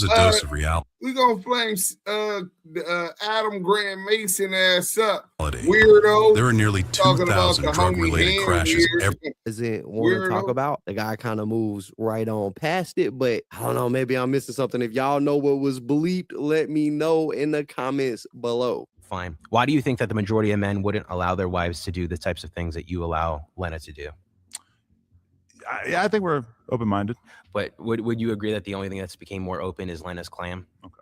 a dose of reality. We gonna flame Adam Grant Mason ass up, weirdo. There are nearly 2,000 drug-related crashes. Doesn't want to talk about. The guy kind of moves right on past it, but I don't know. Maybe I'm missing something. If y'all know what was bleeped, let me know in the comments below. Fine. Why do you think that the majority of men wouldn't allow their wives to do the types of things that you allow Lena to do? Yeah, I think we're open-minded. But would you agree that the only thing that's became more open is Lena's clam? Okay.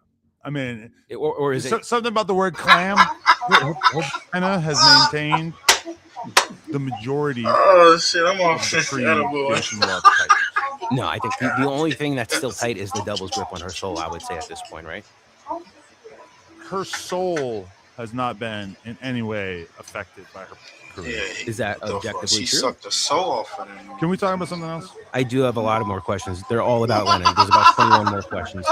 I mean, or is it something about the word clam? Lena has maintained the majority. Oh shit! I'm off. No, I think the only thing that's still tight is the devil's grip on her soul. I would say at this point, right? Her soul has not been in any way affected by her career. Yeah, is that objectively she true? sucked the soul off of him. Can we talk about something else? I do have a lot of more questions. They're all about Lena. There's about 21 more questions.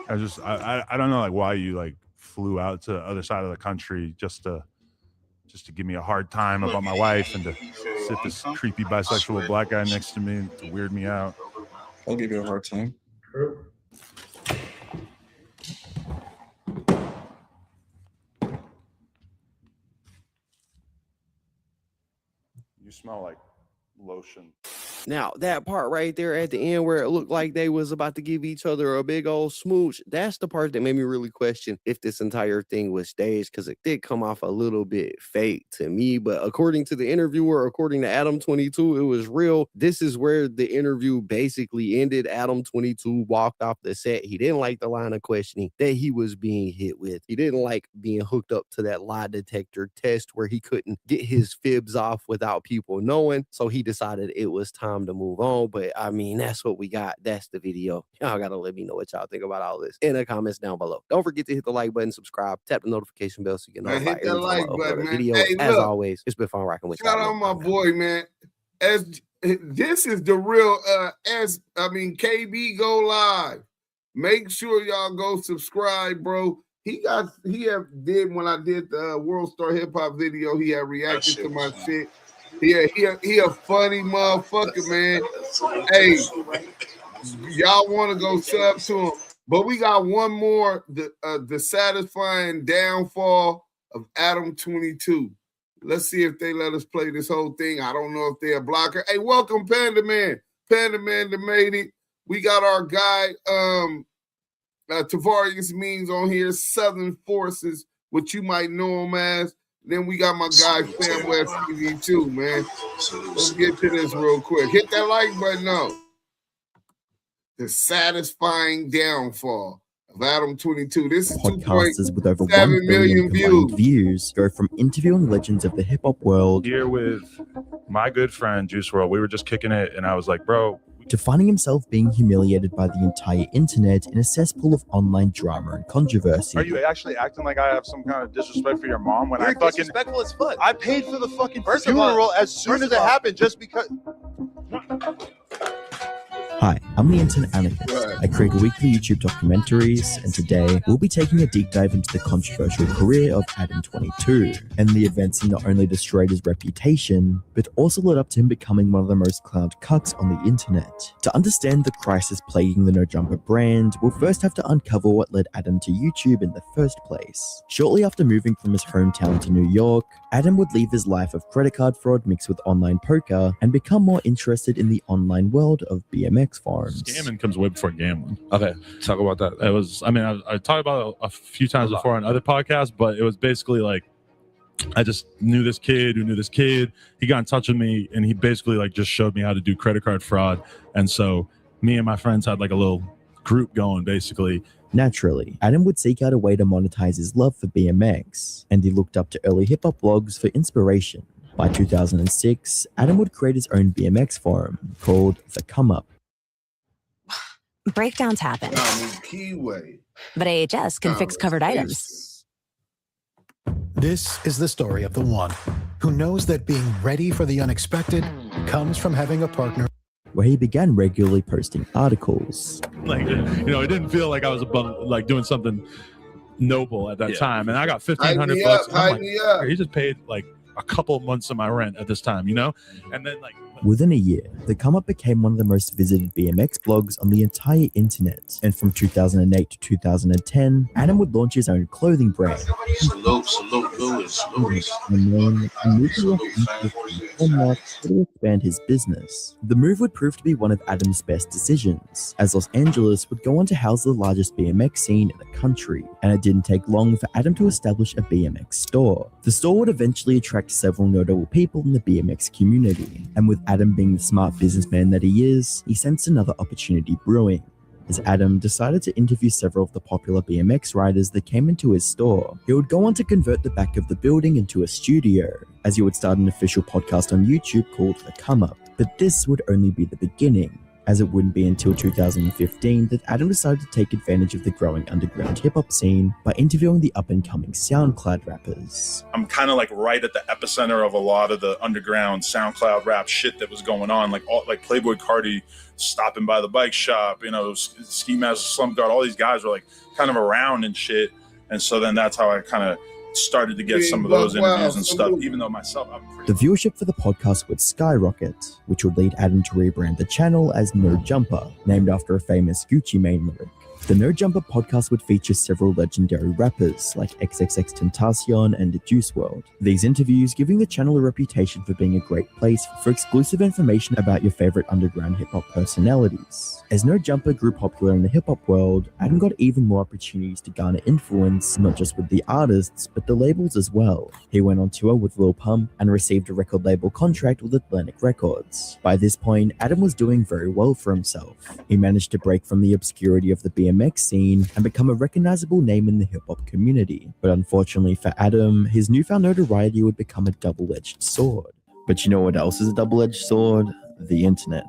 I don't know like why you like flew out to the other side of the country just to give me a hard time about my wife and to sit this creepy bisexual black guy next to me to weird me out. I'll give you a hard time. You smell like lotion. Now, that part right there at the end where it looked like they was about to give each other a big old smooch, that's the part that made me really question if this entire thing was staged, because it did come off a little bit fake to me. But according to the interviewer, according to Adam22, it was real. This is where the interview basically ended. Adam22 walked off the set. He didn't like the line of questioning that he was being hit with. He didn't like being hooked up to that lie detector test where he couldn't get his fibs off without people knowing. So he decided it was time to move on. But I mean, that's what we got. That's the video. Y'all gotta let me know what y'all think about all this in the comments down below. Don't forget to hit the like button, subscribe, tap the notification bell so you can notify every time I upload a video. Hey, as always, it's been fun rocking with y'all. Shout out my boy, man. As this is the real KB go live. Make sure y'all go subscribe, bro. He did when I did the World Star Hip Hop video. He had reacted to my shit. He a funny motherfucker, man. Hey, y'all want to go sub to him, but we got one more: the satisfying downfall of Adam22. Let's see if they let us play this whole thing. I don't know if they're a blocker. Hey, welcome, Panda Man. Panda Man made it. We got our guy, Tavarius Means on here, Southern Forces, what you might know him as. Then we got my guy, Fam West TV too, man. Let's get to this real quick. Hit that like button up. The satisfying downfall of Adam22. This is podcasters with over 1 billion combined views go from interviewing legends of the hip hop world here with my good friend Juice WRLD. We were just kicking it, and I was like, bro, to finding himself being humiliated by the entire internet in a cesspool of online drama and controversy. Are you actually acting like I have some kind of disrespect for your mom when I fucking disrespectful as fuck? I paid for the fucking First funeral as soon as it happened just because. Hi, I'm the Internet Anarchist. I create weekly YouTube documentaries, and today we'll be taking a deep dive into the controversial career of Adam22 and the events that not only destroyed his reputation, but also led up to him becoming one of the most clowned cucks on the internet. To understand the crisis plaguing the No Jumper brand, we'll first have to uncover what led Adam to YouTube in the first place. Shortly after moving from his hometown to New York, Adam would leave his life of credit card fraud mixed with online poker and become more interested in the online world of BMX farms. Scamming comes way before gambling. Okay, talk about that. It was, I mean, I talked about it a few times before on other podcasts, but it was basically like, I just knew this kid who knew this kid. He got in touch with me, and he basically like just showed me how to do credit card fraud. And so me and my friends had like a little group going, basically. Naturally, Adam would seek out a way to monetize his love for BMX, and he looked up to early hip-hop blogs for inspiration. By 2006, Adam would create his own BMX forum called The Come Up. Breakdowns happen, but AHS can fix covered items. This is the story of the one who knows that being ready for the unexpected comes from having a partner. Where he began regularly posting articles. Like, you know, it didn't feel like I was above, like doing something noble at that time. And I got $1,500 bucks. I'm like, he just paid like a couple months of my rent at this time, you know? And then like Within a year, the Come Up became one of the most visited BMX blogs on the entire internet, and from 2008 to 2010, Adam would launch his own clothing brand. Salute, Lewis. And then a move to expand his business. The move would prove to be one of Adam's best decisions, as Los Angeles would go on to house the largest BMX scene in the country, and it didn't take long for Adam to establish a BMX store. The store would eventually attract several notable people in the BMX community, and with Adam being the smart businessman that he is, he sensed another opportunity brewing, as Adam decided to interview several of the popular BMX riders that came into his store. He would go on to convert the back of the building into a studio, as he would start an official podcast on YouTube called The Come Up. But this would only be the beginning, as it wouldn't be until 2015 that Adam decided to take advantage of the growing underground hip-hop scene by interviewing the up-and-coming SoundCloud rappers. I'm kind of like right at the epicenter of a lot of the underground SoundCloud rap shit that was going on, like Playboy Cardi stopping by the bike shop, Ski Master, Slump God, all these guys were like kind of around and shit. And so then that's how I kind of started to get some of those interviews and stuff, even though myself, the viewership for the podcast would skyrocket, which would lead Adam to rebrand the channel as No Jumper, named after a famous Gucci Mane lyric. The No Jumper podcast would feature several legendary rappers like XXXTentacion and Juice WRLD. These interviews giving the channel a reputation for being a great place for exclusive information about your favorite underground hip-hop personalities. As No Jumper grew popular in the hip-hop world, Adam got even more opportunities to garner influence, not just with the artists, but the labels as well. He went on tour with Lil Pump and received a record label contract with Atlantic Records. By this point, Adam was doing very well for himself. He managed to break from the obscurity of the BMX scene and become a recognizable name in the hip-hop community. But unfortunately for Adam, his newfound notoriety would become a double-edged sword. But you know what else is a double-edged sword? The internet.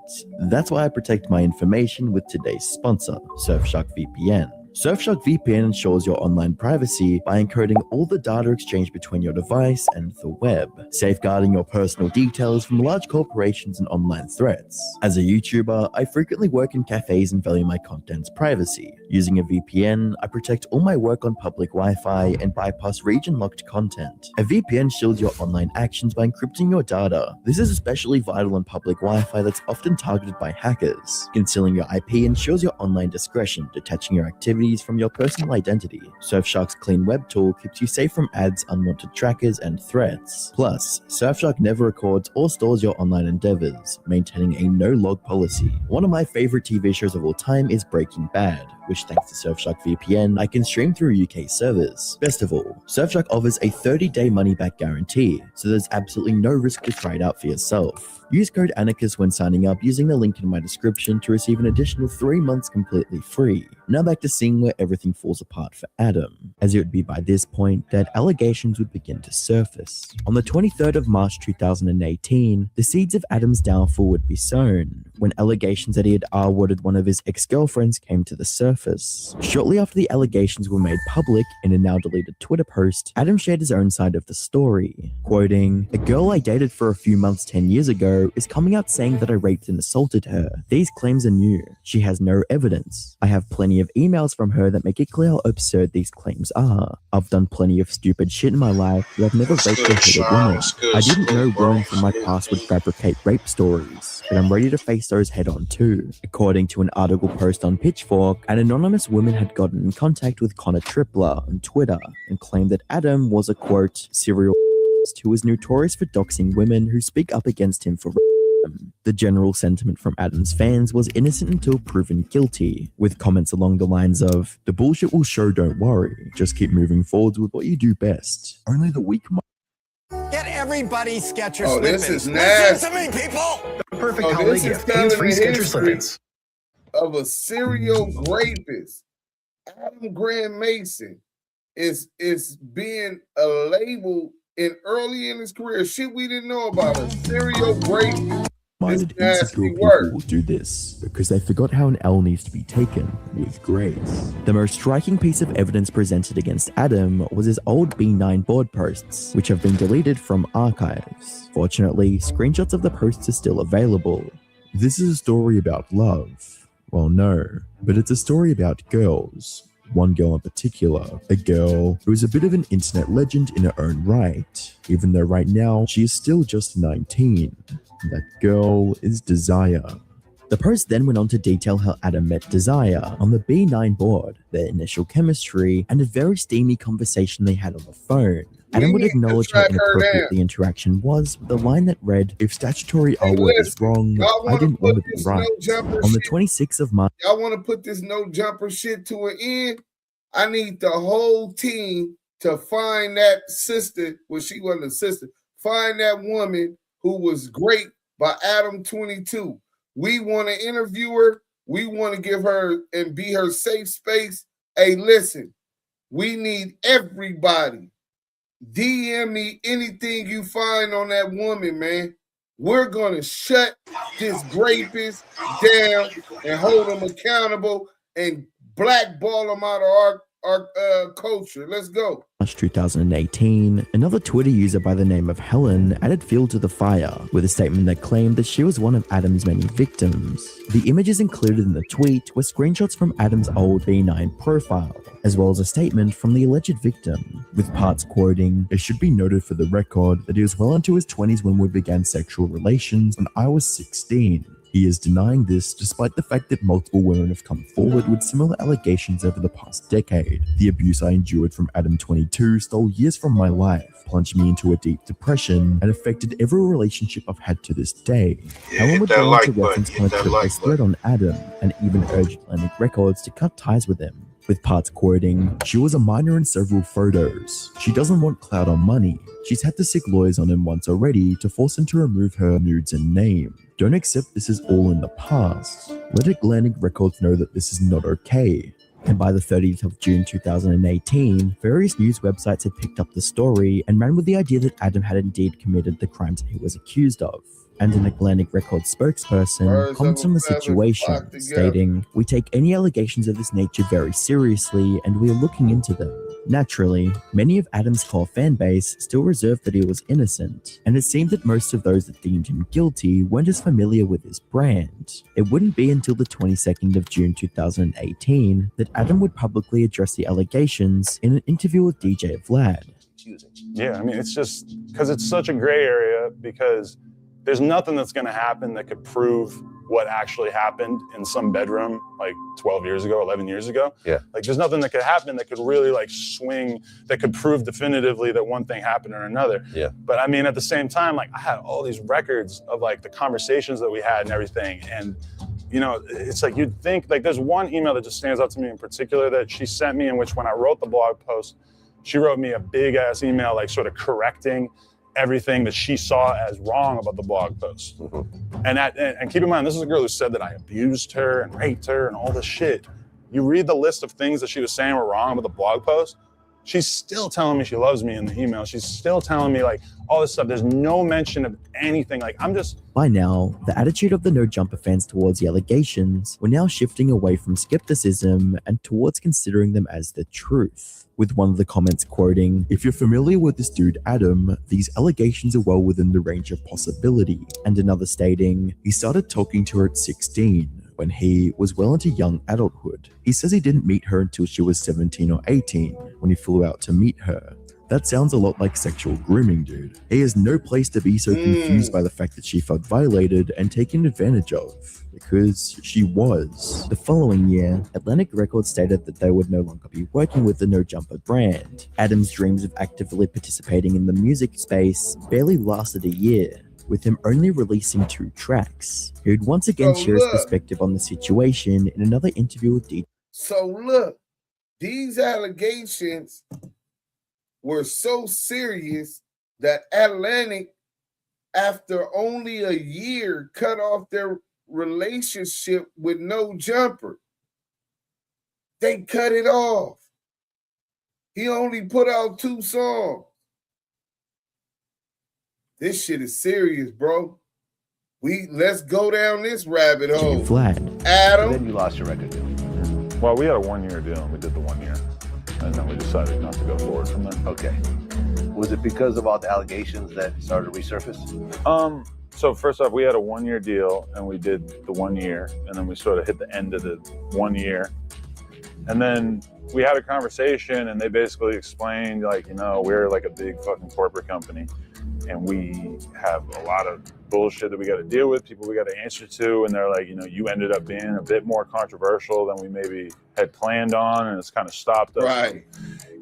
That's why I protect my information with today's sponsor, Surfshark VPN. Surfshark VPN ensures your online privacy by encoding all the data exchanged between your device and the web, safeguarding your personal details from large corporations and online threats. As a YouTuber, I frequently work in cafes and value my content's privacy. Using a VPN, I protect all my work on public Wi-Fi and bypass region-locked content. A VPN shields your online actions by encrypting your data. This is especially vital on public Wi-Fi that's often targeted by hackers. Concealing your IP ensures your online discretion, detaching your activities from your personal identity. Surfshark's Clean Web tool keeps you safe from ads, unwanted trackers, and threats. Plus, Surfshark never records or stores your online endeavors, maintaining a no-log policy. One of my favorite TV shows of all time is Breaking Bad, which thanks to Surfshark VPN, I can stream through UK servers. Best of all, Surfshark offers a 30-day money-back guarantee, so there's absolutely no risk to try it out for yourself. Use code Anarchist when signing up using the link in my description to receive an additional 3 months completely free. Now back to seeing where everything falls apart for Adam, as it would be by this point that allegations would begin to surface. On the 23rd of March 2018, the seeds of Adam's downfall would be sown, when allegations that he had R-worded one of his ex-girlfriends came to the surface. Shortly after the allegations were made public in a now deleted Twitter post, Adam shared his own side of the story, quoting, "A girl I dated for a few months 10 years ago is coming out saying that I raped and assaulted her. These claims are new. She has no evidence. I have plenty of emails from her that make it clear how absurd these claims are. I've done plenty of stupid shit in my life, but I've never raped or hit a woman. I didn't know women from my past would fabricate rape stories, but I'm ready to face those head on too." According to an article post on Pitchfork, an anonymous woman had gotten in contact with Connor Tripler on Twitter and claimed that Adam was a, quote, serial who was notorious for doxing women who speak up against him for racism. The general sentiment from Adam's fans was innocent until proven guilty, with comments along the lines of, "The bullshit will show, don't worry. Just keep moving forwards with what you do best. Only the weak Get everybody Skechers Oh, Slip-ins. this is nasty. Listen to me, people. The perfect holiday gift. Hands-free Skechers Slip-ins. Of a serial rapist, Adam Grant Mason is being a label in early in his career. Shit we didn't know about, a serial rapist. Minded insecure people will do this because they forgot how an L needs to be taken with grace. The most striking piece of evidence presented against Adam was his old B9 board posts, which have been deleted from archives. Fortunately, screenshots of the posts are still available. This is a story about love. Well, no, but it's a story about girls. One girl in particular, a girl who is a bit of an internet legend in her own right, even though right now she is still just 19. That girl is Desire. The post then went on to detail how Adam met Desire on the B9 board, their initial chemistry, and a very steamy conversation they had on the phone. Adam would acknowledge how inappropriate the interaction was with a line that read, "If statutory artwork is wrong, I didn't want to be right." On the 26th of March, y'all want to put this no jumper shit to an end? I need the whole team to find that sister. Well, she wasn't a sister. Find that woman who was great by Adam22. We want to interview her. We want to give her and be her safe space. Hey, listen, we need everybody. DM me anything you find on that woman, man. We're going to shut this rapist down and hold them accountable and blackball them out of our culture. Let's go. March 2018, another Twitter user by the name of Helen added fuel to the fire with a statement that claimed that she was one of Adam's many victims. The images included in the tweet were screenshots from Adam's old B9 profile, as well as a statement from the alleged victim, with parts quoting, "It should be noted for the record that he was well into his 20s when we began sexual relations when I was 16. He is denying this despite the fact that multiple women have come forward with similar allegations over the past decade. The abuse I endured from Adam22 stole years from my life, plunged me into a deep depression, and affected every relationship I've had to this day." Helen would go on to reference Hunter's threat on Adam and even urged Atlantic Records to cut ties with him, with parts quoting, "She was a minor in several photos. She doesn't want clout or money. She's had to seek lawyers on him once already to force him to remove her nudes and name. Don't accept this is all in the past. Let Atlantic Records know that this is not okay." And by the 30th of June 2018, various news websites had picked up the story and ran with the idea that Adam had indeed committed the crimes he was accused of. And an Atlantic Records spokesperson comments on the situation, stating, "We take any allegations of this nature very seriously and we are looking into them." Naturally, many of Adam's core fan base still reserved that he was innocent, and it seemed that most of those that deemed him guilty weren't as familiar with his brand. It wouldn't be until the 22nd of June 2018 that Adam would publicly address the allegations in an interview with DJ Vlad. Yeah, I mean, it's just because it's such a gray area, because there's nothing that's going to happen that could prove what actually happened in some bedroom like 12 years ago, 11 years ago. Yeah. Like there's nothing that could happen that could really like swing, that could prove definitively that one thing happened or another. Yeah. But I mean, at the same time, like I had all these records of like the conversations that we had and everything. And, you know, it's like you'd think, like there's one email that just stands out to me in particular that she sent me, in which when I wrote the blog post, she wrote me a big ass email, like sort of correcting everything that she saw as wrong about the blog post. And keep in mind, this is a girl who said that I abused her and raped her and all this shit. You read the list of things that she was saying were wrong about the blog post, she's still telling me she loves me in the email. She's still telling me like all this stuff. There's no mention of anything. Like I'm just... By now, the attitude of the No Jumper fans towards the allegations were now shifting away from skepticism and towards considering them as the truth, with one of the comments quoting, "If you're familiar with this dude Adam, these allegations are well within the range of possibility," and another stating, "He started talking to her at 16, when he was well into young adulthood. He says he didn't meet her until she was 17 or 18, when he flew out to meet her. That sounds a lot like sexual grooming, dude. He has no place to be so confused by the fact that she felt violated and taken advantage of, because she was." The following year, Atlantic Records stated that they would no longer be working with the No Jumper brand. Adam's dreams of actively participating in the music space barely lasted a year, with him only releasing 2 tracks. He would once again share his perspective on the situation in another interview with DJ. So look, these allegations were so serious that Atlantic, after only a year, cut off their relationship with No Jumper. They cut it off. He only put out 2 songs. This shit is serious, bro. Let's go down this rabbit hole. Vlad. Adam. And then you lost your record deal. Well, we had a 1-year deal and we did the 1 year. And then we decided not to go forward from there. Okay. Was it because of all the allegations that started to resurface? So first off, we had a 1-year deal and we did the 1 year, and then we sort of hit the end of the 1 year. And then we had a conversation and they basically explained, like, you know, we're like a big fucking corporate company. and we have a lot of bullshit that we got to deal with, people we got to answer to, and they're like, you know, you ended up being a bit more controversial than we maybe had planned on, and it's kind of stopped us from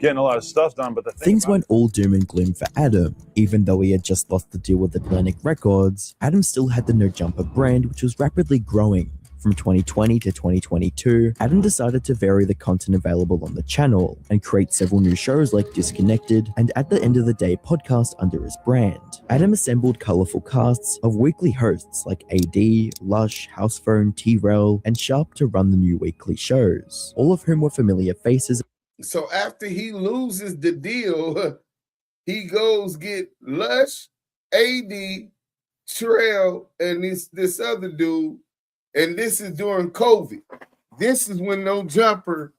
getting a lot of stuff done. But the Things weren't all doom and gloom for Adam. Even though he had just lost the deal with Atlantic Records, Adam still had the No Jumper brand, which was rapidly growing. From 2020 to 2022, Adam decided to vary the content available on the channel and create several new shows like Disconnected and At the End of the Day podcast under his brand. Adam assembled colorful casts of weekly hosts like AD, Lush, Housephone, T-Rail, and Sharp to run the new weekly shows, all of whom were familiar faces. So after he loses the deal, he goes get Lush, AD, Trail, and this other dude. And this is during COVID. This is when No Jumper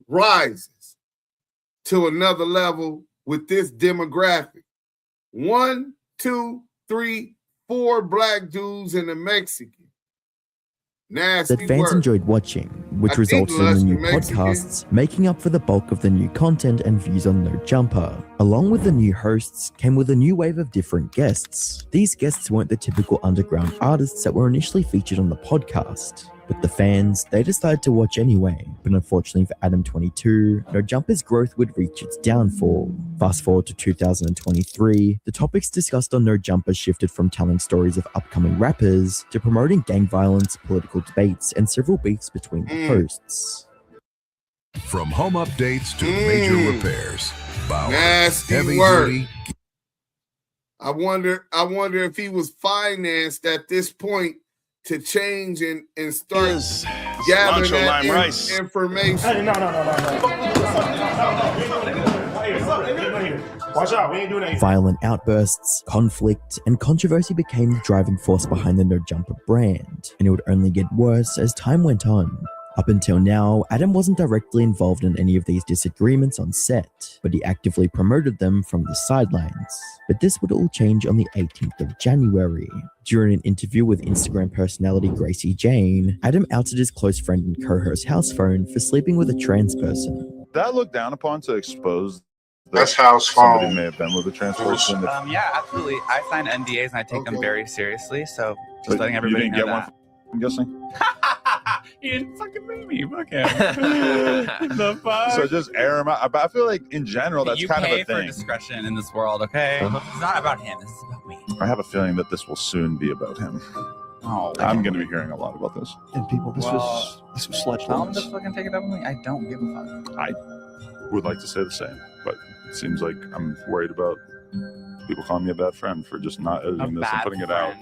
rises to another level with this demographic. 1, 2, 3, 4 black dudes and a Mexican. Nasty that fans work. enjoyed watching, which resulted in the new podcasts making up for the bulk of the new content and views on No Jumper. Along with the new hosts came with a new wave of different guests. These guests weren't the typical underground artists that were initially featured on the podcast. But the fans, they decided to watch anyway. But unfortunately for Adam22, No Jumper's growth would reach its downfall. Fast forward to 2023, the topics discussed on No Jumper shifted from telling stories of upcoming rappers to promoting gang violence, political debates, and several beefs between the hosts. From home updates to major repairs, Bauer, Nasty heavy work. duty. I wonder if he was financed at this point to change and start gathering that information. Hey, no. Watch out, we ain't doing anything. Violent outbursts, conflict, and controversy became the driving force behind the No Jumper brand, and it would only get worse as time went on. Up until now, Adam wasn't directly involved in any of these disagreements on set, but he actively promoted them from the sidelines. But this would all change on the 18th of January. During an interview with Instagram personality Gracie Jane, Adam outed his close friend and co-host Housephone for sleeping with a trans person. That looked down upon to expose That's Housephone. Somebody may have been with a trans person. Yeah, absolutely. I sign NDAs and I take them very seriously, so just letting everybody you didn't know get that. one, I'm guessing. You didn't fucking pay me. Fuck him. The fuck? So just air him out. But I feel like in general, that's you kind of pay a for thing. discretion in this world, okay? It's not about him. This is about me. I have a feeling that this will soon be about him. Oh, I'm going to be hearing a lot about this. And people, this was sludge Tell him limits. to fucking take it up with me. I don't give a fuck. I would like to say the same, but it seems like I'm worried about people calling me a bad friend for just not editing this and bad putting it out.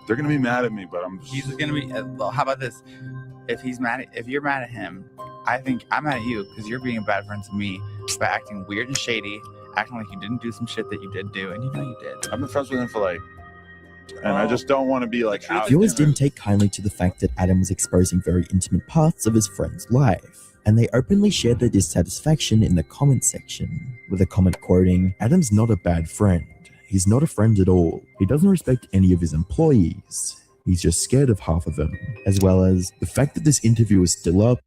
They're going to be mad at me, but I'm just... He's gonna be. Well, how about this? If you're mad at him, I think I'm mad at you because you're being a bad friend to me by acting weird and shady, acting like you didn't do some shit that you did do, and you know you did. I've been friends with him for like, and I just don't want to be like out. Viewers didn't take kindly to the fact that Adam was exposing very intimate parts of his friend's life, and they openly shared their dissatisfaction in the comment section, with a comment quoting, "Adam's not a bad friend. He's not a friend at all. He doesn't respect any of his employees. He's just scared of half of them," as well as the fact that this interview is still up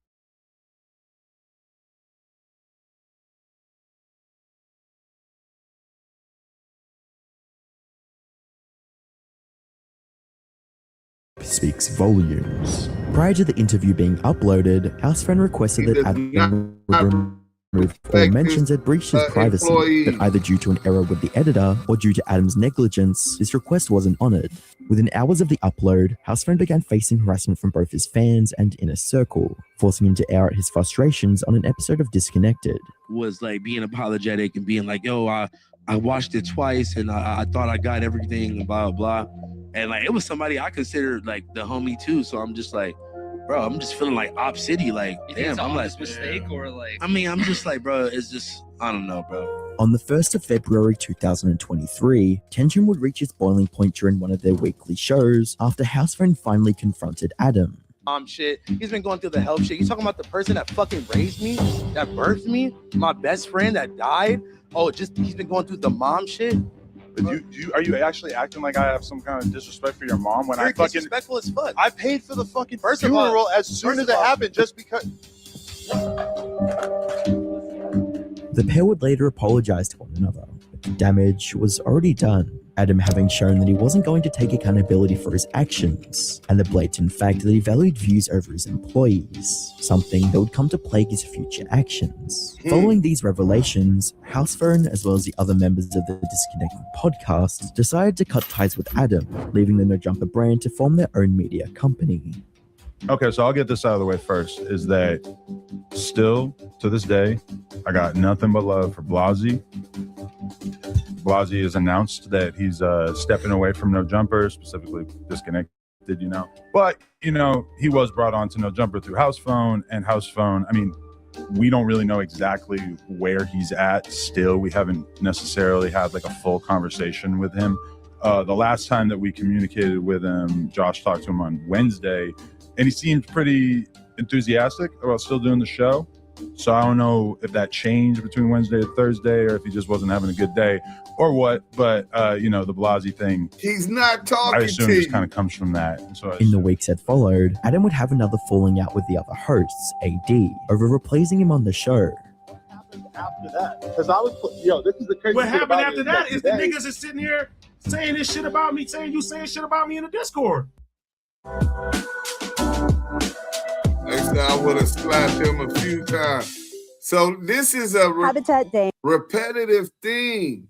speaks volumes. Prior to the interview being uploaded, Housefriend requested that Adam would remove all mentions that breached his privacy, but either due to an error with the editor or due to Adam's negligence, this request wasn't honored. Within hours of the upload, Housefriend began facing harassment from both his fans and inner circle, forcing him to air out his frustrations on an episode of Disconnected. Was like being apologetic and being like, yo, I watched it twice and I thought I got everything and blah, blah, blah. And like, it was somebody I considered like the homie too. So I'm just like, bro, I'm just feeling like Op City. Like, damn, I'm like, mistake or like, I mean, I'm just like, bro, it's just, I don't know, bro. On the 1st of February 2023, tension would reach its boiling point during one of their weekly shows after Housefriend finally confronted Adam. Shit. He's been going through the health shit. You talking about the person that fucking raised me, that birthed me, my best friend that died? Oh, just he's been going through the mom shit. But are you actually acting like I have some kind of disrespect for your mom when I fucking disrespectful as fuck? I paid for the fucking First of all- funeral as soon as it happened just because. The pair would later apologize to one another, but the damage was already done. Adam having shown that he wasn't going to take accountability for his actions, and the blatant fact that he valued views over his employees, something that would come to plague his future actions. Following these revelations, Housephone, as well as the other members of the Disconnected podcast, decided to cut ties with Adam, leaving the No Jumper brand to form their own media company. Okay, so I'll get this out of the way first, is that still, to this day, I got nothing but love for Blasey. Blasey has announced that he's stepping away from No Jumper, specifically Disconnected, But, he was brought on to No Jumper through Housephone, and Housephone, I mean, we don't really know exactly where he's at still. We haven't necessarily had like a full conversation with him. The last time that we communicated with him, Josh talked to him on Wednesday, and he seemed pretty enthusiastic about still doing the show. So I don't know if that changed between Wednesday and Thursday, or if he just wasn't having a good day or what. But, the Blasey thing, he's not talking I assume to just you. kind of comes from that. And so In the weeks that followed, Adam would have another falling out with the other hosts, AD, over replacing him on the show. After that, because I was, this is the crazy. What happened after that is the niggas is sitting here saying this shit about me, saying shit about me in the Discord. Next time I would have slapped him a few times. So this is a Habitat Day. repetitive thing.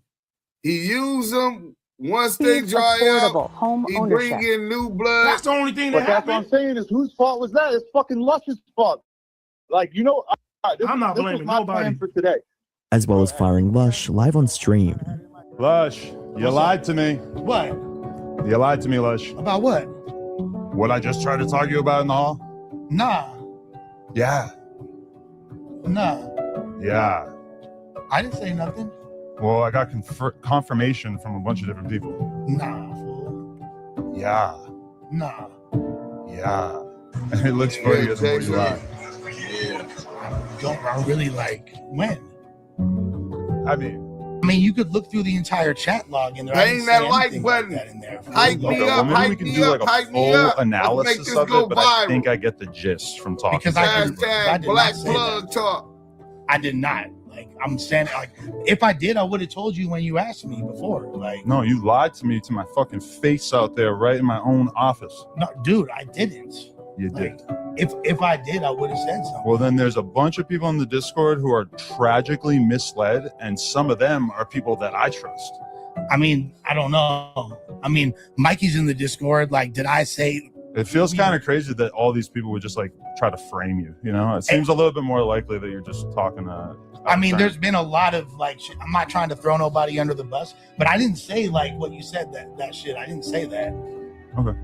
He used them once they dry affordable out. home He ownership. bring in new blood. That's the only thing But that that's what happened. I'm saying is whose fault was that? It's fucking Lush's fault. Like, I'm not this blaming was my nobody. plan for today. As well as firing Lush live on stream. Lush, you lied to me. What? You lied to me, Lush. About what? What I just tried to talk to you about in the hall? Nah. Yeah. Nah. Yeah. I didn't say nothing. Well, I got confirmation from a bunch of different people. Nah, fool. Yeah. Nah. Yeah. It looks funny as more you lie. I really like when. I mean, you could look through the entire chat log and there. Bang that like button. Hype me up, maybe hype we can me do up, like a hype me full up. Let's make analysis this of go it, but I viral. think I get the gist from talking. Because to I you. Hashtag did black not say plug that. talk. I did not. I'm saying, if I did, I would have told you when you asked me before. No, you lied to me to my fucking face out there, right in my own office. No, dude, I didn't. You did. If I did, I would have said something. Well, then there's a bunch of people in the Discord who are tragically misled, and some of them are people that I trust. I don't know. Mikey's in the Discord. Did I say? It feels kind of crazy that all these people would just try to frame you. It seems a little bit more likely that you're just talking to. There's been a lot of shit. I'm not trying to throw nobody under the bus, but I didn't say what you said that shit. I didn't say that. Okay.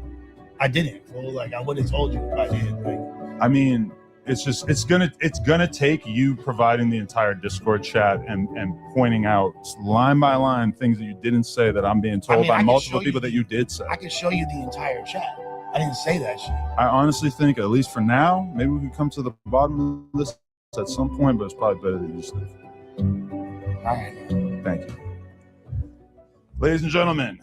I didn't. Well, I would have told you if I did. It's gonna take you providing the entire Discord chat and pointing out line by line things that you didn't say that I'm being told by multiple people that you did say. I can show you the entire chat. I didn't say that shit. I honestly think, at least for now, maybe we can come to the bottom of this at some point, but it's probably better that you just leave. All right. Thank you. Ladies and gentlemen,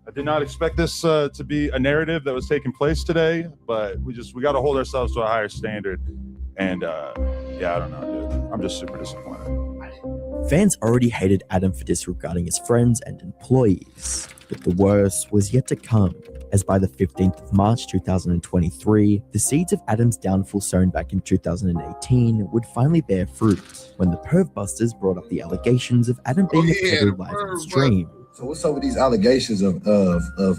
I did not expect this to be a narrative that was taking place today, but we got to hold ourselves to a higher standard. And I don't know, dude. I'm just super disappointed. Fans already hated Adam for disregarding his friends and employees, but the worst was yet to come, as by the 15th of March 2023, the seeds of Adam's downfall sown back in 2018 would finally bear fruit, when the Perv Busters brought up the allegations of Adam being a pedo live on stream. So what's up with these allegations of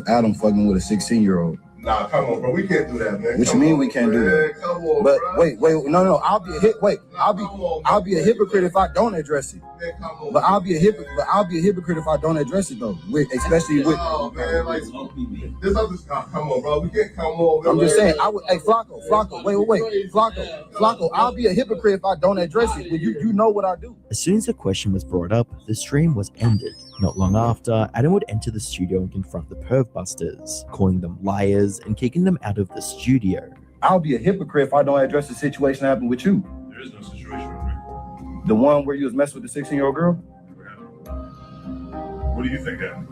Adam fucking with a 16-year-old? Nah, come on, bro. We can't do that, man. What you mean we can't do that? Come on, but bro. wait, no. I'll be a hypocrite if I don't address it. But I'll be a hypocrite if I don't address it though. Especially with. Oh man, come on, bro. We can't come on. I'm just saying. Hey, Flacco. Wait. Flacco. I'll be a hypocrite if I don't address it. But you know what I do. As soon as the question was brought up, the stream was ended. Not long after, Adam would enter the studio and confront the Perv Busters, calling them liars and kicking them out of the studio. I'll be a hypocrite if I don't address the situation that happened with you. There is no situation with me. The one where you was messing with the 16-year-old girl? What do you think happened?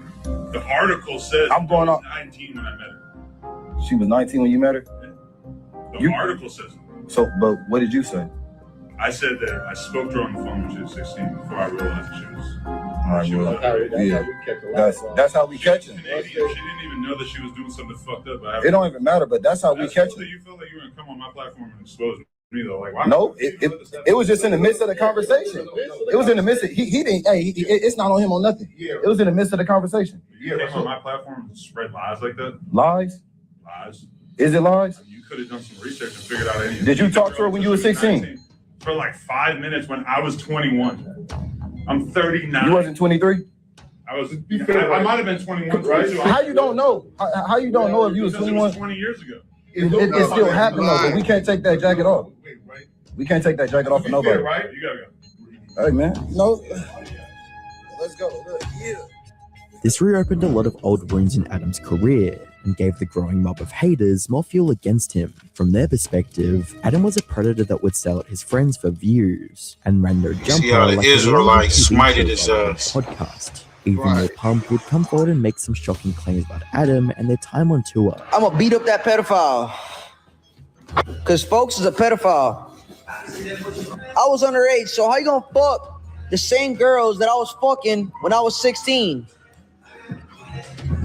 The article says I'm going she off. was 19 when I met her. She was 19 when you met her? The article says it. So, but what did you say? I said that I spoke to her on the phone when she was 16 before I realized that she was All right, well, yeah. That's how we catch him. She didn't even know that she was doing something fucked up. It don't even matter, but that's how we catch him. You feel like you're gonna come on my platform and expose me though? Like, why? No, it was just in the midst of the conversation. It was in the midst of he didn't. Hey, it's not on him on nothing. It was in the midst of the conversation. You came on my platform and spread lies like that? Lies? Lies. Is it lies? You could have done some research and figured out anything. Did you talk to her when you were 16? For like 5 minutes when I was 21. I'm 39. You wasn't 23? I might have been 21, right? How you don't know? How you don't know if you was 21? 20 years ago. It still happened though, but we can't take that jacket off. We can't take that jacket off for nobody. Right? You gotta go. Hey man, no. Let's go. Yeah. This reopened a lot of old wounds in Adam's career and gave the growing mob of haters more fuel against him. From their perspective, Adam was a predator that would sell out his friends for views and ran no jumper See how the like Israelites TV smited shows his on their ass. podcast. Even though Pump would come forward and make some shocking claims about Adam and their time on tour. I'm gonna beat up that pedophile. Cause folks is a pedophile. I was underage, so how you gonna fuck the same girls that I was fucking when I was 16?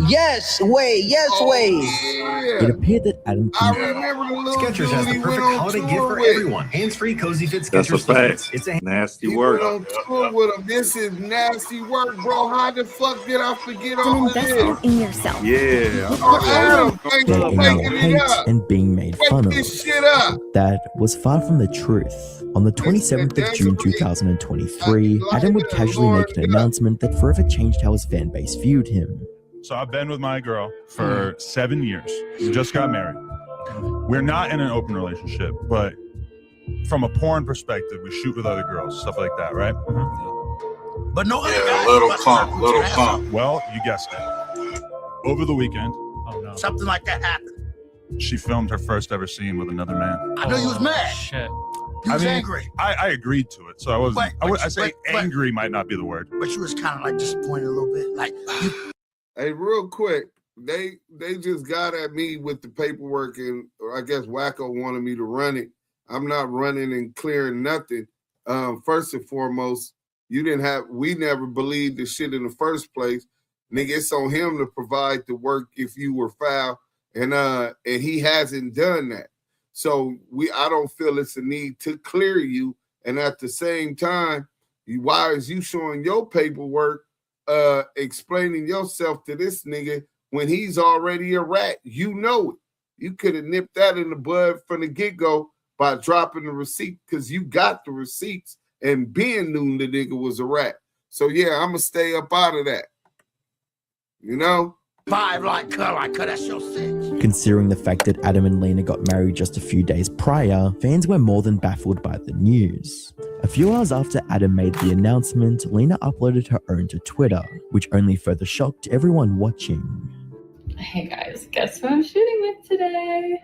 Yes, way. It appeared that Adam Skechers has the perfect holiday gift for everyone. Hands-free, cozy fit Skechers slippers. It's a nasty work. On tour with him. This is nasty work, bro. How the fuck did I forget all of this? In yourself. Yeah. Adam, thanks for making it up. and being made fun of. This shit up. That was far from the truth. On the 27th of June 2023, Adam would casually make an announcement that forever changed how his fan base viewed him. So I've been with my girl for 7 years. We just got married. We're not in an open relationship, but from a porn perspective, we shoot with other girls, stuff like that, right? But no, little clump. Well, you guessed it. Over the weekend, Something like that happened. she filmed her first ever scene with another man. I know you was mad. Shit. You was angry. I agreed to it, so I wasn't. I say angry might not be the word. But you was kind of like disappointed a little bit. Like, Hey, real quick, they just got at me with the paperwork, and I guess Wacko wanted me to run it. I'm not running and clearing nothing. First and foremost, we never believed the shit in the first place. Nigga, it's on him to provide the work if you were foul, and he hasn't done that. So I don't feel it's a need to clear you. And at the same time, why is you showing your paperwork, explaining yourself to this nigga when he's already a rat? You know it. You could have nipped that in the bud from the get-go by dropping the receipt, because you got the receipts and being knew the nigga was a rat. So yeah, I'm gonna stay up out of that. You know? vibe like her, that's your shit. Considering the fact that Adam and Lena got married just a few days prior, fans were more than baffled by the news. A few hours after Adam made the announcement, Lena uploaded her own to Twitter, which only further shocked everyone watching. Hey guys, guess who I'm shooting with today?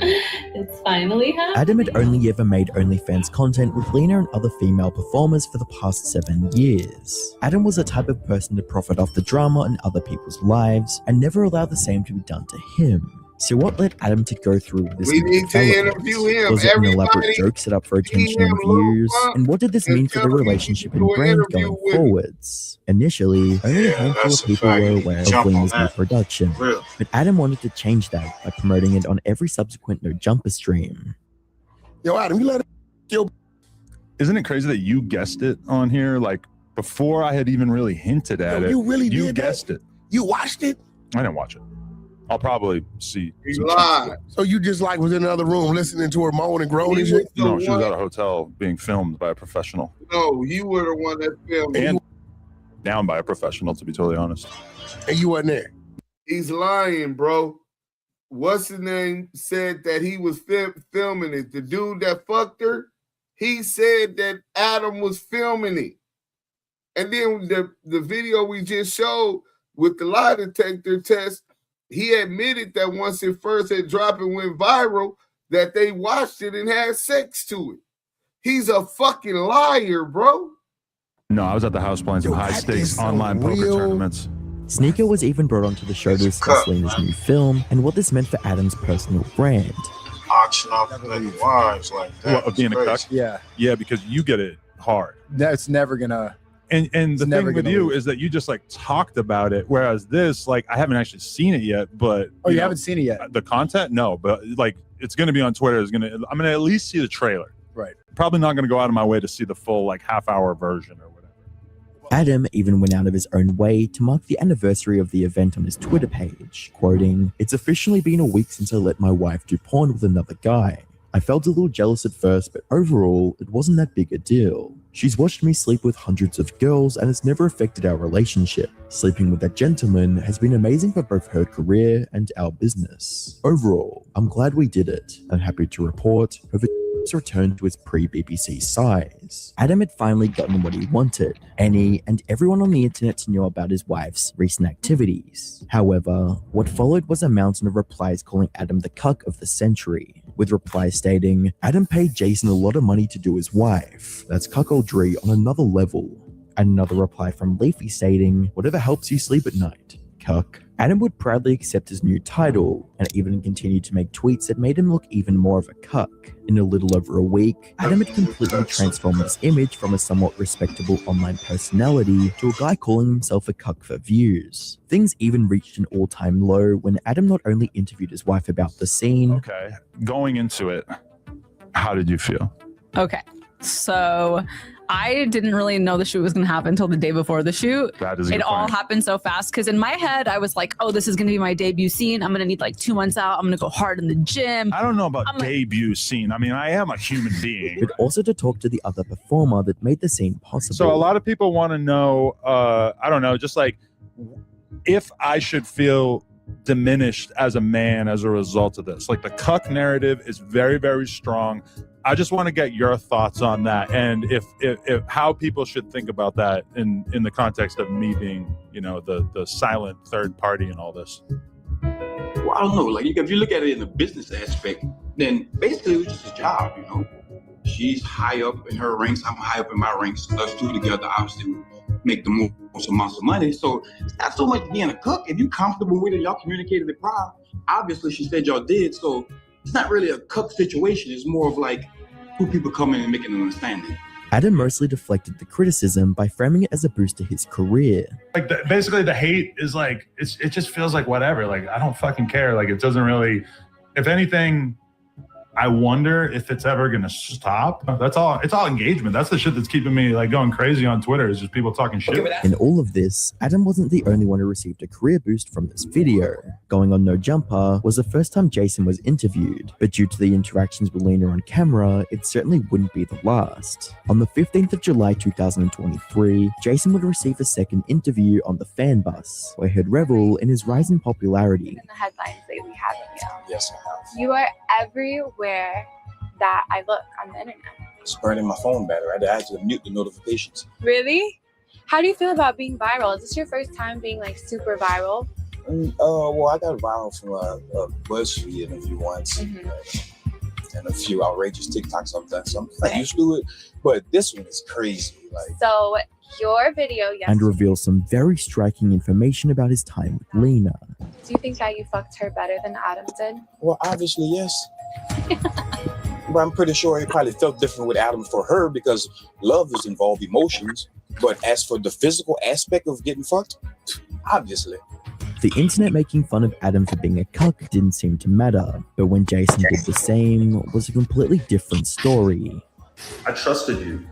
It's finally happening. Adam had only ever made OnlyFans content with Lena and other female performers for the past 7 years. Adam was the type of person to profit off the drama in other people's lives and never allow the same to be done to him. So what led Adam to go through this? We need to interview him. Was it an elaborate joke set up for attention and views? And what did this mean for the relationship and brand going forwards? Initially, only a handful of people were aware of Lena's new production, but Adam wanted to change that by promoting it on every subsequent No Jumper stream. Yo, Adam, you let it. Isn't it crazy that you guessed it on here? Like before I had even really hinted at it. You really you guessed it. You watched it? I didn't watch it. I'll probably see. He lied. So you just like was in another room listening to her moan and groan and shit? No, she was at a hotel being filmed by a professional. No, you were the one that filmed. And down by a professional, to be totally honest. And you wasn't there? He's lying, bro. What's his name said that he was filming it. The dude that fucked her, he said that Adam was filming it. And then the video we just showed with the lie detector test, he admitted that once it first had dropped and went viral, that they watched it and had sex to it. He's a fucking liar, bro. No, I was at the house playing some high-stakes online poker tournaments. Sneaker was even brought onto the show to discuss Lena's new film and what this meant for Adam's personal brand. Auction off the wives like that. What, of being a cuck? Yeah. Yeah, because you get it hard. That's never gonna. And the thing with you is that you just like talked about it, whereas this, like, I haven't actually seen it yet. But you haven't seen it yet? The content, no, but like it's gonna be on Twitter. I'm gonna at least see the trailer. Right. Probably not gonna go out of my way to see the full like half-hour version or whatever. Adam even went out of his own way to mark the anniversary of the event on his Twitter page, quoting, "It's officially been a week since I let my wife do porn with another guy. I felt a little jealous at first, but overall, it wasn't that big a deal. She's watched me sleep with hundreds of girls and it's never affected our relationship. Sleeping with that gentleman has been amazing for both her career and our business. Overall, I'm glad we did it. I'm happy to report her returned to its pre-BBC size. Adam had finally gotten what he wanted. Any and everyone on the internet to know about his wife's recent activities. However, what followed was a mountain of replies calling Adam the cuck of the century, with replies stating, Adam paid Jason a lot of money to do his wife. That's cuckoldry on another level. And another reply from Leafy stating, whatever helps you sleep at night, cuck. Adam would proudly accept his new title, and even continued to make tweets that made him look even more of a cuck. In a little over a week, Adam had completely transformed his image from a somewhat respectable online personality to a guy calling himself a cuck for views. Things even reached an all-time low when Adam not only interviewed his wife about the scene. Okay, going into it, how did you feel? Okay, so I didn't really know the shoot was going to happen until the day before the shoot. That is a good It all point. happened so fast because in my head, I was like, oh, this is going to be my debut scene. I'm going to need like 2 months out. I'm going to go hard in the gym. I don't know about debut scene. I mean, I am a human being. But also to talk to the other performer that made the scene possible. So a lot of people want to know, I don't know, just like if I should feel diminished as a man as a result of this. Like the cuck narrative is very, very strong. I just want to get your thoughts on that, and if how people should think about that in the context of me being, you know, the silent third party and all this. Well, I don't know. Like, if you look at it in the business aspect, then basically it was just a job, you know. She's high up in her ranks. I'm high up in my ranks. Us two together, obviously, make the most amounts of money. So it's not so much being a cook. If you're comfortable with it, y'all communicated it prior. Obviously, she said y'all did. So it's not really a cook situation. It's more of like two people coming and making an understanding. Adam mostly deflected the criticism by framing it as a boost to his career. Like basically the hate is like, it just feels like whatever. Like, I don't fucking care. Like, it doesn't really, if anything, I wonder if it's ever going to stop. That's all. It's all engagement. That's the shit that's keeping me like going crazy on Twitter, is just people talking shit. In all of this, Adam wasn't the only one who received a career boost from this video. Going on No Jumper was the first time Jason was interviewed, but due to the interactions with Lena on camera, it certainly wouldn't be the last. On the 15th of July 2023, Jason would receive a second interview on the fan bus, where he'd revel in his rise in popularity. In the headlines lately, haven't you? Yes, I have. You are everywhere that I look on the internet. It's burning my phone battery. I had to mute the notifications. Really? How do you feel about being viral? Is this your first time being like super viral? Well, I got viral from a BuzzFeed interview once, and a few outrageous TikToks I've done. So I'm not used to it, but this one is crazy. Like, So your video yesterday, And reveals some very striking information about his time with Lena. do you think that you fucked her better than Adam did? well, obviously, yes. But I'm pretty sure it probably felt different with Adam for her because love is involved emotions. But as for the physical aspect of getting fucked, obviously. The internet making fun of Adam for being a cuck didn't seem to matter, but when Jason did the same, was a completely different story. I trusted you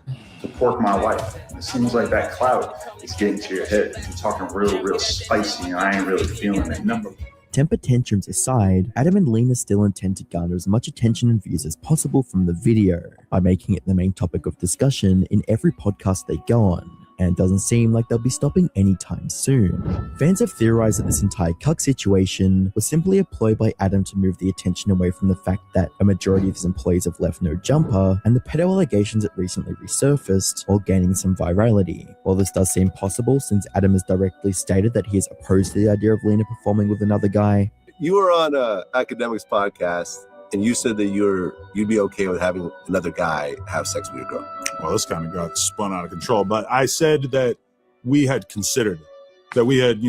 to pork my wife. It seems like that clout is getting to your head. You're talking real spicy, and I ain't really feeling it. Temper tantrums aside, Adam and Lena still intend to garner as much attention and views as possible from the video by making it the main topic of discussion in every podcast they go on. And it doesn't seem like they'll be stopping anytime soon. Fans have theorized that this entire cuck situation was simply a ploy by Adam to move the attention away from the fact that a majority of his employees have left No Jumper and the pedo allegations that recently resurfaced while gaining some virality. While this does seem possible since Adam has directly stated that he is opposed to the idea of Lena performing with another guy. You were on Academics podcast, and you said that you'd be okay with having another guy have sex with your girl. Well, this kind of got spun out of control. But I said that we had considered it, that we had,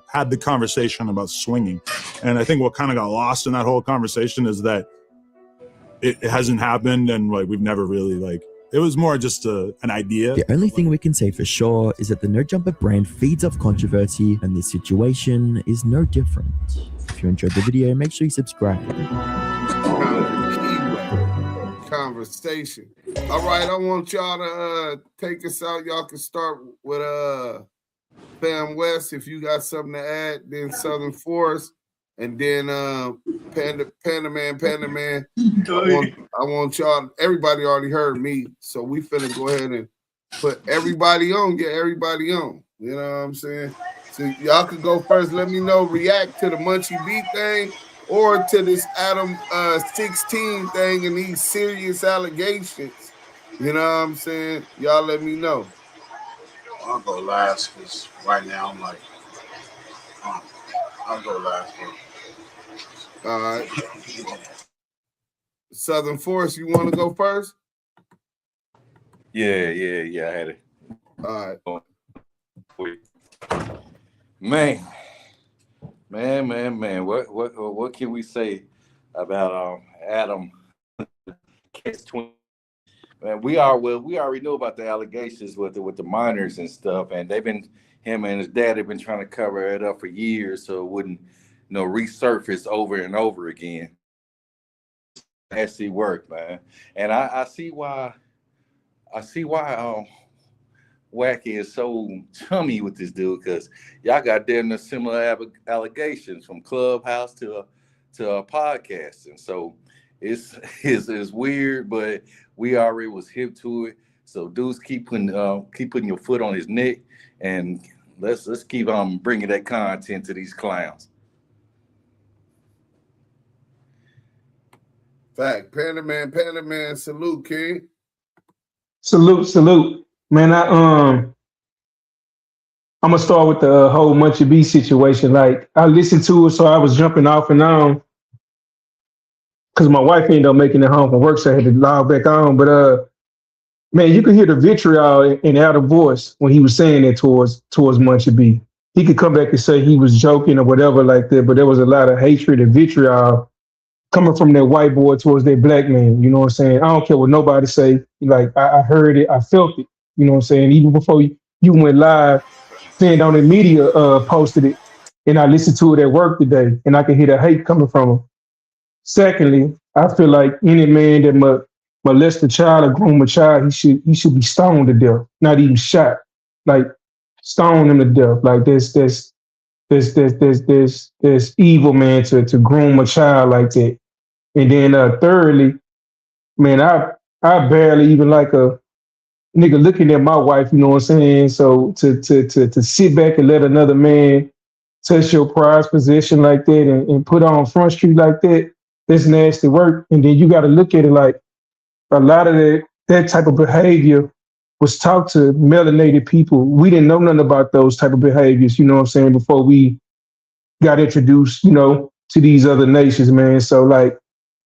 had the conversation about swinging. And I think what kind of got lost in that whole conversation is that it hasn't happened, and like we've never really like It was more just an idea. The only thing we can say for sure is that the No Jumper brand feeds off controversy, and this situation is no different. If you enjoyed the video, make sure you subscribe. Conversation. All right, I want y'all to take us out. Y'all can start with Fam West if you got something to add, then Southern Forest, and then Panda Man. I want y'all, everybody already heard me, so we finna go ahead and put everybody on, get everybody on. You know what I'm saying? So y'all can go first. Let me know, react to the Munchie B thing or to this Adam 16 thing and these serious allegations. You know what I'm saying? Y'all let me know. I'll go last because right now I'm like, I'll go last. All right. Southern Forest, you want to go first? Yeah, I had it. All right. Man. What can we say about Adam? Man, we already know about the allegations with the minors and stuff, and him and his dad have been trying to cover it up for years so it wouldn't, resurface over and over again. Nasty work, man. And I see why Wacky is so chummy with this dude, because y'all got damn near similar allegations from Clubhouse to a podcast, and so it's weird, but we already was hip to it. So dudes keep putting your foot on his neck, and let's keep bringing that content to these clowns. Fact. Panda Man, salute, King. Salute. Man, I'm gonna start with the whole Munchie B situation. Like, I listened to it, so I was jumping off and on because my wife ended up making it home from work, so I had to log back on. But man, you could hear the vitriol in Adam's voice when he was saying that towards Munchie B. He could come back and say he was joking or whatever like that, but there was a lot of hatred and vitriol coming from that white boy towards that black man. You know what I'm saying? I don't care what nobody say. Like, I heard it, I felt it. You know what I'm saying? Even before you went live, saying on the media posted it, and I listened to it at work today, and I can hear the hate coming from him. Secondly, I feel like any man that molest a child or groom a child, he should be stoned to death, not even shot. Like, stone him to death. Like, there's evil, man, to groom a child like that. And then thirdly, man, I barely even like a nigga looking at my wife, you know what I'm saying? So to sit back and let another man touch your prized possession like that and put on Front Street like that, that's nasty work. And then you got to look at it like a lot of that type of behavior was taught to melanated people. We didn't know nothing about those type of behaviors, you know what I'm saying, before we got introduced, to these other nations, man. So like,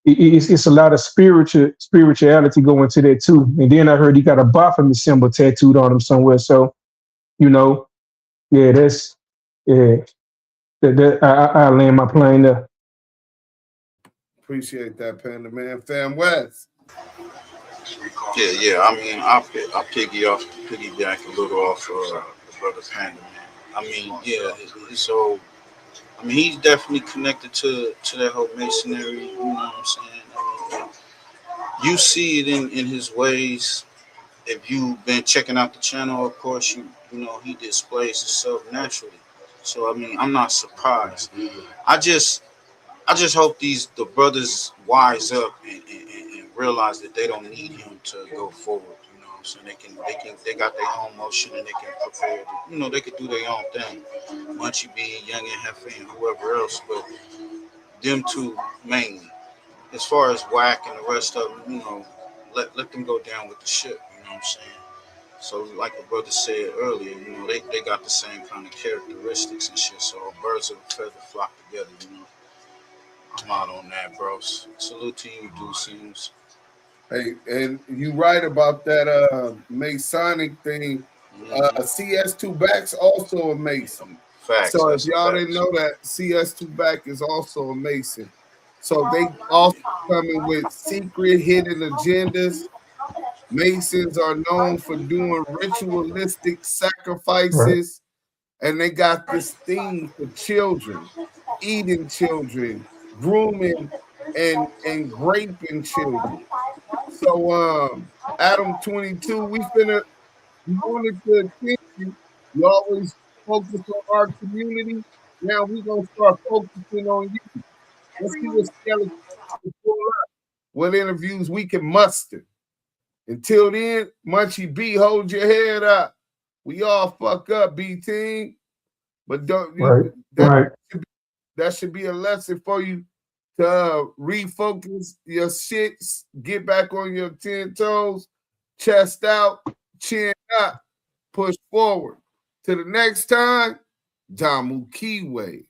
it's a lot of spirituality going to that too. And then I heard he got a Baphomet symbol tattooed on him somewhere. So, I land my plane there. Appreciate that, Panda Man. Fam West. Yeah. I mean, I'll piggyback a little off the brother Panda Man. I mean, yeah. So, I mean, he's definitely connected to that whole masonry. You know what I'm saying? I mean, you see it in his ways. If you've been checking out the channel, of course, you know he displays himself naturally. So I mean, I'm not surprised. I just hope the brothers wise up and realize that they don't need him to go forward. You know what I'm saying? They got their own motion and they can prepare. They could do their own thing. Munchie B, Young and Hefe, and whoever else, but them two mainly. As far as Whack and the rest of them, let them go down with the ship. You know what I'm saying? So like the brother said earlier, they got the same kind of characteristics and shit. So birds of a feather flock together. I'm out on that, bros. Salute to you, DUSEM. Hey, and you right about that Masonic thing. CS2 Back's also a Mason. Facts. So if y'all didn't know that, CS2 Back is also a Mason. So they also coming with secret hidden agendas. Masons are known for doing ritualistic sacrifices, and they got this thing for children, eating children, grooming and raping children. So Adam22, we finna wanted to attention. You always focus on our community. Now we gonna start focusing on you. Let's see what skeletons can pull up, what interviews we can muster. Until then, Munchie B, hold your head up. We all fuck up, B team. But don't that should be a lesson for you to refocus your shits, get back on your 10 toes, chest out, chin up, push forward. To the next time, DAMU&KIWE.